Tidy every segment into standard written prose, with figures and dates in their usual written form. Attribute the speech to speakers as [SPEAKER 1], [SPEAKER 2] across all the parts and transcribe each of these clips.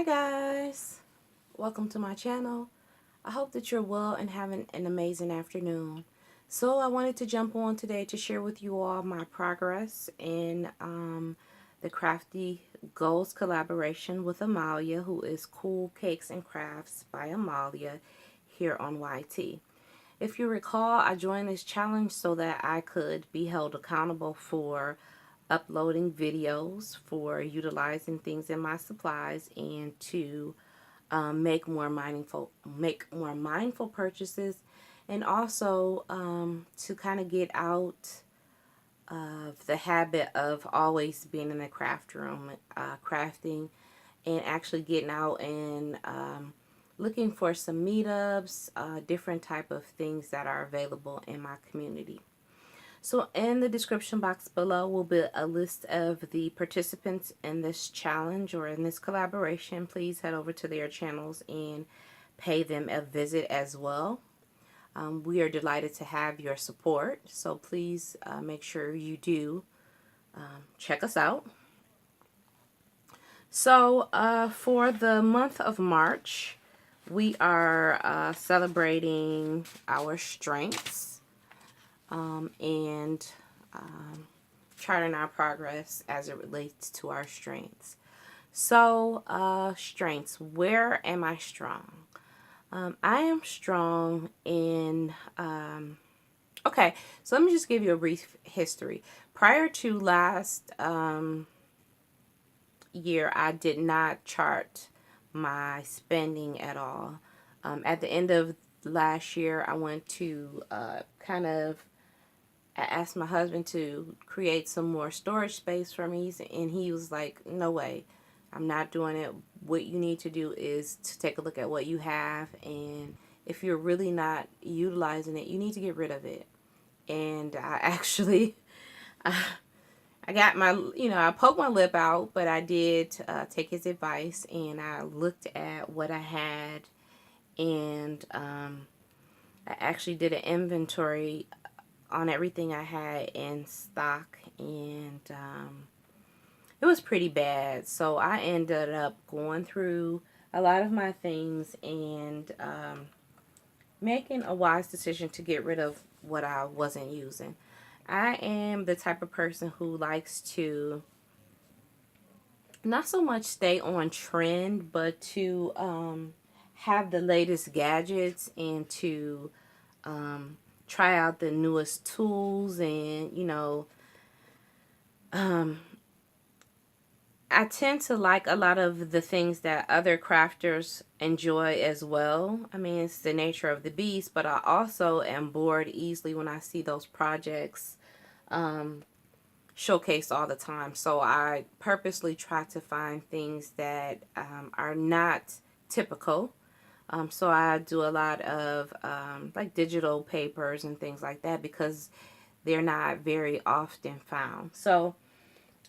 [SPEAKER 1] Hi guys, welcome to my channel. I hope that you're well and having an amazing afternoon. So I wanted to jump on today to share with you all my progress in the Crafty Goals collaboration with Amalia, who is Cool Cakes and Crafts by Amalia here on YT. If you recall, I joined this challenge so that I could be held accountable for uploading videos, for utilizing things in my supplies, and to make more mindful purchases, and also to kind of get out of the habit of always being in a craft room, crafting, and actually getting out and looking for some meetups, different type of things that are available in my community. So in the description box below will be a list of the participants in this challenge or in this collaboration. Please head over to their channels and pay them a visit as well. We are delighted to have your support, so please make sure you do check us out. So for the month of March, we are celebrating our strengths. And charting our progress as it relates to our strengths. So, strengths. Where am I strong? I am strong in, okay, so let me just give you a brief history. Prior to last year, I did not chart my spending at all. At the end of last year, I went to I asked my husband to create some more storage space for me, and he was like, no way, I'm not doing it. What you need to do is to take a look at what you have, and if you're really not utilizing it, you need to get rid of it. And I actually, I got my, I poked my lip out, but I did take his advice, and I looked at what I had, and I actually did an inventory on everything I had in stock, and it was pretty bad. So I ended up going through a lot of my things and making a wise decision to get rid of what I wasn't using. I am the type of person who likes to not so much stay on trend, but to have the latest gadgets and to try out the newest tools, and I tend to like a lot of the things that other crafters enjoy as well. I mean, it's the nature of the beast, but I also am bored easily when I see those projects showcased all the time. So I purposely try to find things that are not typical. So I do a lot of like digital papers and things like that because they're not very often found. So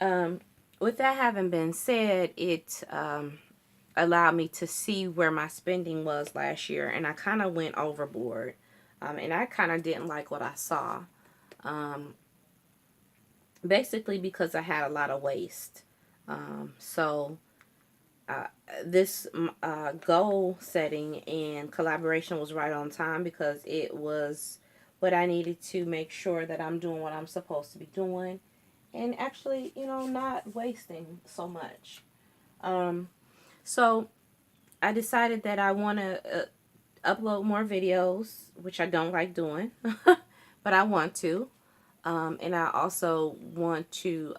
[SPEAKER 1] with that having been said, it allowed me to see where my spending was last year, and I kind of went overboard, and I kind of didn't like what I saw, basically because I had a lot of waste. So this goal setting and collaboration was right on time because it was what I needed to make sure that I'm doing what I'm supposed to be doing, and actually, not wasting so much. So I decided that I want to upload more videos, which I don't like doing, but I want to. And I also want to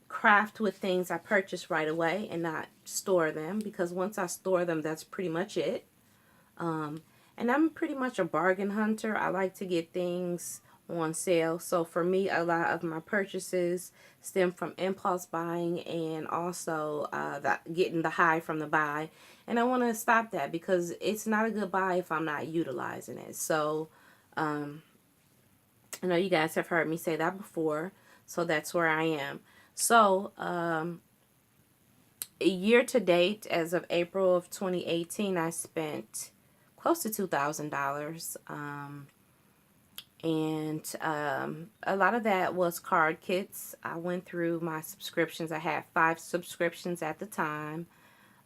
[SPEAKER 1] craft with things I purchase right away and not store them, because once I store them, that's pretty much it. And I'm pretty much a bargain hunter. I like to get things on sale. So for me, a lot of my purchases stem from impulse buying, and also getting the high from the buy. And I want to stop that because it's not a good buy if I'm not utilizing it. So I know you guys have heard me say that before. So that's where I am. So year to date, as of April of 2018, I spent close to $2,000. And a lot of that was card kits. I went through my subscriptions. I had 5 subscriptions at the time.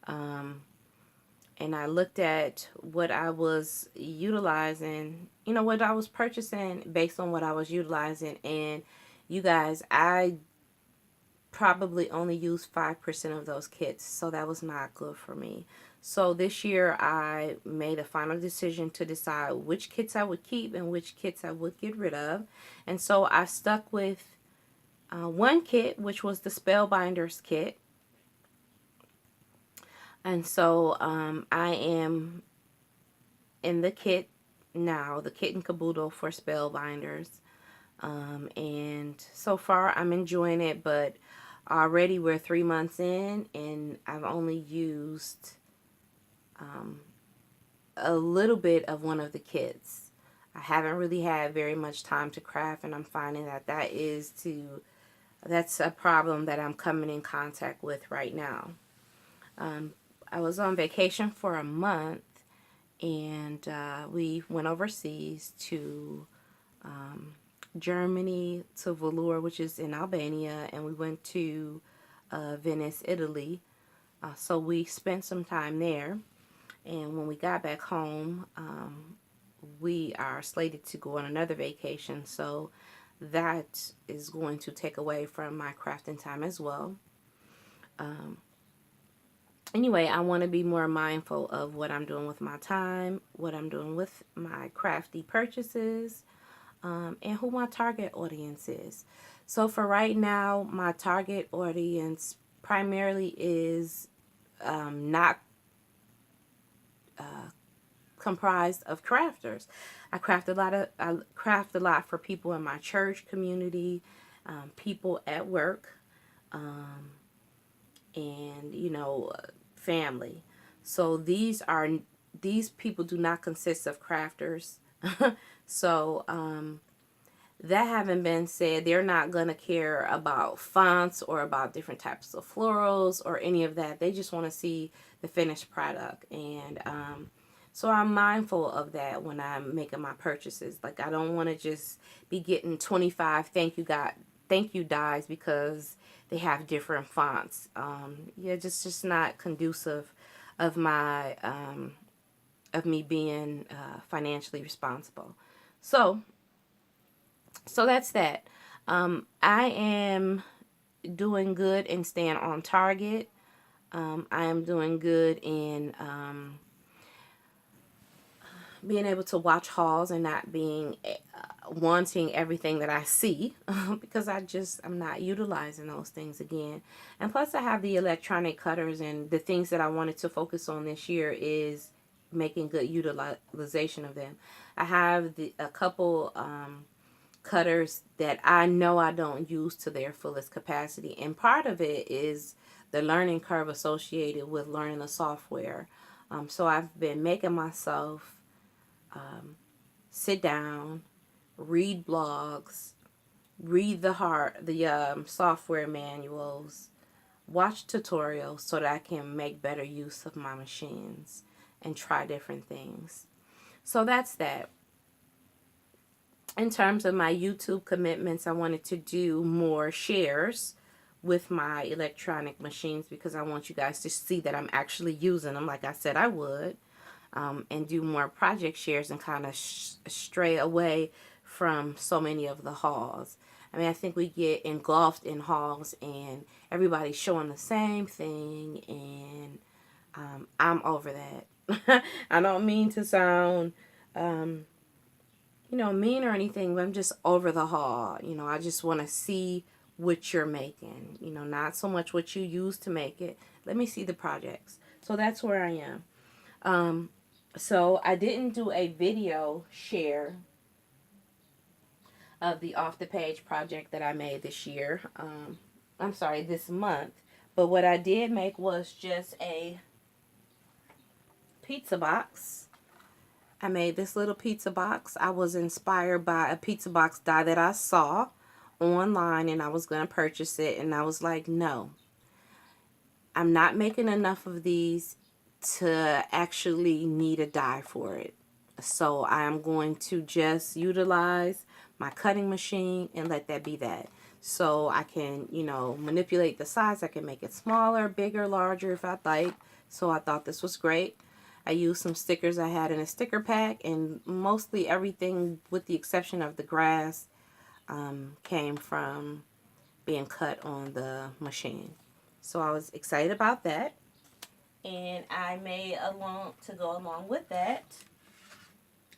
[SPEAKER 1] And I looked at what I was utilizing, what I was purchasing based on what I was utilizing. And you guys, I probably only used 5% of those kits, so that was not good for me. So this year I made a final decision to decide which kits I would keep and which kits I would get rid of. And so I stuck with one kit, which was the Spellbinders kit. And so I am in the kit now, the kit and caboodle for Spellbinders. And so far I'm enjoying it, but already we're 3 months in and I've only used a little bit of one of the kits. I haven't really had very much time to craft, and I'm finding that that's a problem that I'm coming in contact with right now. I was on vacation for a month, and we went overseas to Germany, to Velour, which is in Albania, and we went to Venice, Italy. So we spent some time there, and when we got back home, we are slated to go on another vacation, so that is going to take away from my crafting time as well. Anyway, I want to be more mindful of what I'm doing with my time, what I'm doing with my crafty purchases, and who my target audience is. So for right now, my target audience primarily is not comprised of crafters. I craft a lot for people in my church community, people at work, and family. So these people do not consist of crafters. So that having been said, they're not going to care about fonts or about different types of florals or any of that. They just want to see the finished product. And so I'm mindful of that when I'm making my purchases. Like, I don't want to just be getting 25 thank you dies because they have different fonts. Yeah, just not conducive of my of me being financially responsible. So that's that. I am doing good in staying on target. I am doing good in being able to watch hauls and not being wanting everything that I see because I'm not utilizing those things again. And plus I have the electronic cutters, and the things that I wanted to focus on this year is making good utilization of them. I have a couple cutters that I know I don't use to their fullest capacity, and part of it is the learning curve associated with learning the software. So I've been making myself sit down, read blogs, read the software manuals, watch tutorials so that I can make better use of my machines and try different things. So that's that. In terms of my YouTube commitments, I wanted to do more shares with my electronic machines because I want you guys to see that I'm actually using them like I said I would. And do more project shares and kind of stray away from so many of the hauls. I mean, I think we get engulfed in hauls and everybody's showing the same thing, and I'm over that. I don't mean to sound, mean or anything, but I'm just over the haul. I just want to see what you're making, not so much what you use to make it. Let me see the projects. So that's where I am. So I didn't do a video share of the off the page project that I made this year. I'm sorry, this month. But what I did make was just a pizza box. I made this little pizza box. I was inspired by a pizza box die that I saw online, and I was going to purchase it. And I was like, no, I'm not making enough of these to actually need a die for it. So I am going to just utilize my cutting machine and let that be that. so I can, you know, manipulate the size. I can make it smaller, bigger, larger if I'd like. So I thought this was great. I used some stickers I had in a sticker pack, and mostly everything with the exception of the grass came from being cut on the machine. So I was excited about that. And I made to go along with that,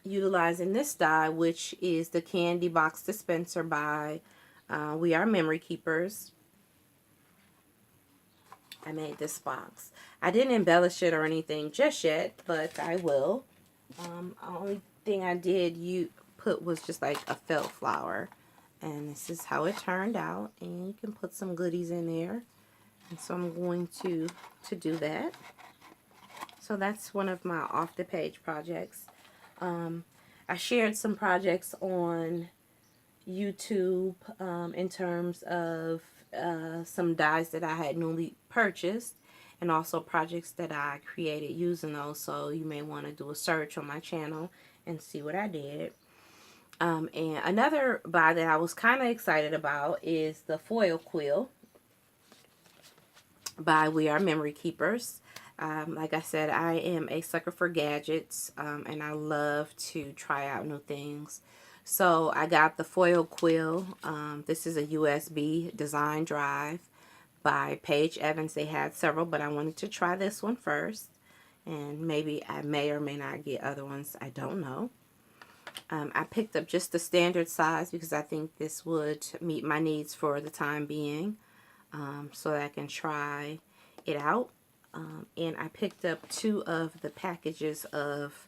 [SPEAKER 1] utilizing this die, which is the candy box dispenser by We Are Memory Keepers. I made this box. I didn't embellish it or anything just yet, but I will. Only thing I did put was just like a felt flower. And this is how it turned out. And you can put some goodies in there. And so I'm going to do that. So that's one of my off-the-page projects. I shared some projects on YouTube in terms of some dies that I had newly purchased, and also projects that I created using those. So you may want to do a search on my channel and see what I did. And another buy that I was kind of excited about is the foil quill by We Are Memory Keepers. Like I said, I am a sucker for gadgets, and I love to try out new things. So I got the foil quill. This is a USB design drive by Paige Evans. They had several, but I wanted to try this one first. And maybe I may or may not get other ones. I don't know. I picked up just the standard size because I think this would meet my needs for the time being, so that I can try it out. And I picked up 2 of the packages of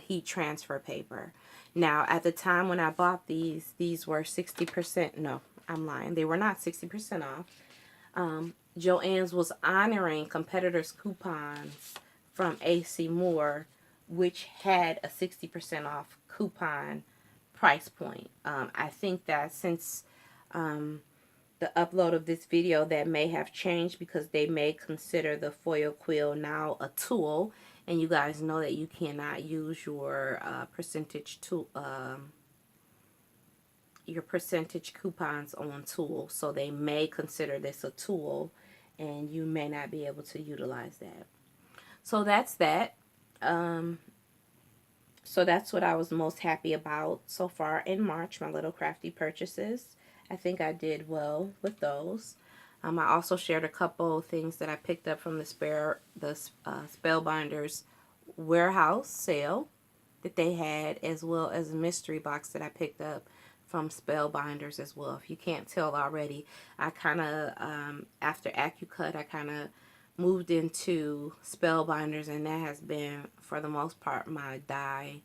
[SPEAKER 1] heat transfer paper. Now, at the time when I bought these were 60%. No, I'm lying. They were not 60% off. Joann's was honoring competitors' coupons from AC Moore, which had a 60% off coupon price point. I think that since the upload of this video, that may have changed, because they may consider the foil quill now a tool, and you guys know that you cannot use your percentage coupons on tools. So they may consider this a tool, and you may not be able to utilize that. So that's that. So that's what I was most happy about so far in March, my little crafty purchases. I think I did well with those. I also shared a couple things that I picked up from the Spellbinders warehouse sale that they had, as well as a mystery box that I picked up from Spellbinders as well. If you can't tell already, I kind of, after AccuCut, I kind of moved into Spellbinders, and that has been, for the most part, my die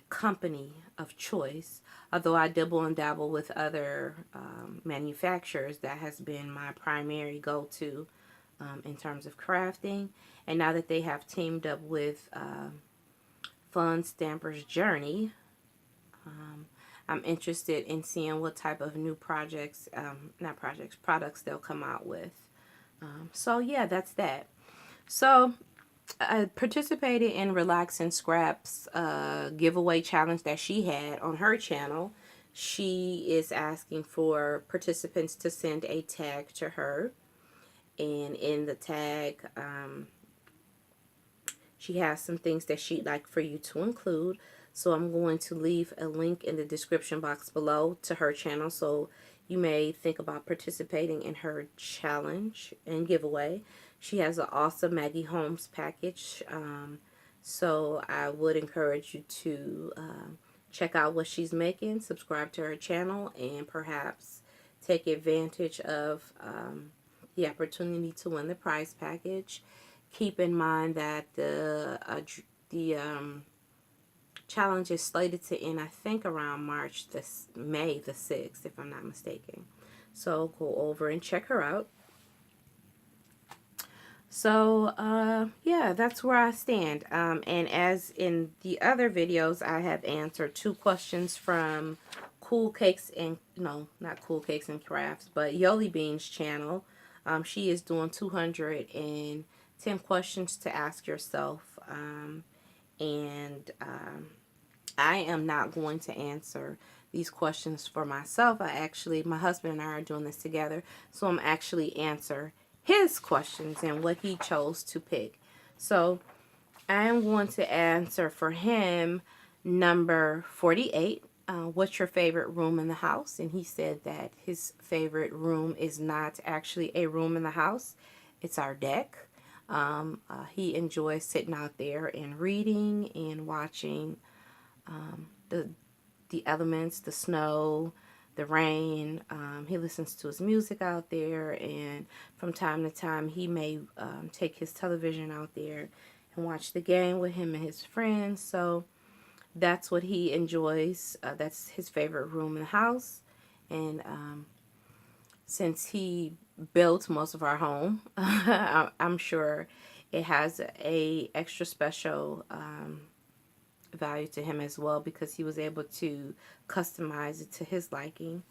[SPEAKER 1] company of choice. Although I dibble and dabble with other manufacturers, that has been my primary go-to in terms of crafting. And now that they have teamed up with Fun Stamper's Journey, I'm interested in seeing what type of new products they'll come out with. So yeah, that's that. So I participated in RelaxandScrap's giveaway challenge that she had on her channel. She is asking for participants to send a tag to her, and in the tag she has some things that she'd like for you to include. So I'm going to leave a link in the description box below to her channel, so you may think about participating in her challenge and giveaway. She has an awesome Maggie Holmes package, so I would encourage you to check out what she's making, subscribe to her channel, and perhaps take advantage of the opportunity to win the prize package. Keep in mind that the challenge is slated to end, I think, around May the 6th, if I'm not mistaken. So go over and check her out. So, yeah, that's where I stand. And as in the other videos, I have answered 2 questions from Cool Cakes and, no, not Cool Cakes and Crafts, but Yoli Bean's channel. She is doing 210 questions to ask yourself. I am not going to answer these questions for myself. My husband and I are doing this together, so I'm actually answer his questions and what he chose to pick. So I'm going to answer for him number 48. What's your favorite room in the house? And he said that his favorite room is not actually a room in the house. It's our deck. He enjoys sitting out there and reading and watching the elements, the snow, the rain. He listens to his music out there, and from time to time he may take his television out there and watch the game with him and his friends. So that's what he enjoys. That's his favorite room in the house. And since he built most of our home, I'm sure it has a extra special value to him as well, because he was able to customize it to his liking.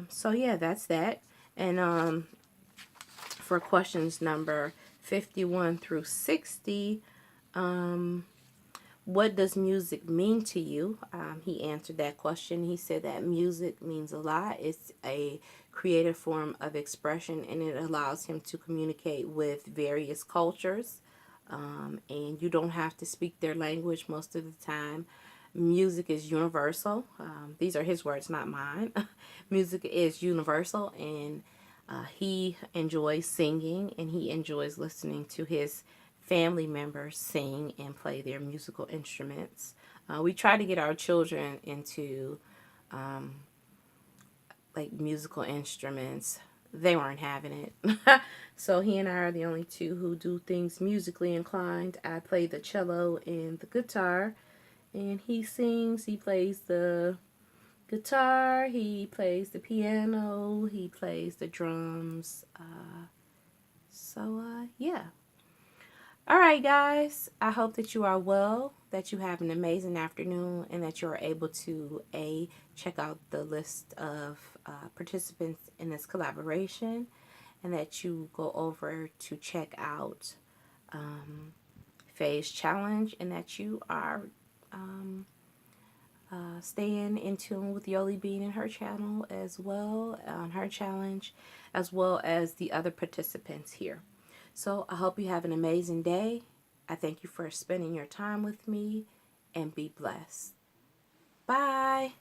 [SPEAKER 1] So yeah, that's that. And for questions number 51 through 60, what does music mean to you? He answered that question. He said that music means a lot. It's a creative form of expression, and it allows him to communicate with various cultures. And you don't have to speak their language most of the time. Music is universal. These are his words, not mine. Music is universal, and he enjoys singing, and he enjoys listening to his family members sing and play their musical instruments. We try to get our children into like musical instruments. They weren't having it. So he and I are the only two who do things musically inclined. I play the cello and the guitar, and he sings. He plays the guitar, he plays the piano, he plays the drums. Yeah. Alright, guys, I hope that you are well, that you have an amazing afternoon, and that you are able to check out the list of participants in this collaboration, and that you go over to check out Faye's challenge, and that you are staying in tune with Yoli Bean and her channel as well, on her challenge, as well as the other participants here. So I hope you have an amazing day. I thank you for spending your time with me, and be blessed. Bye.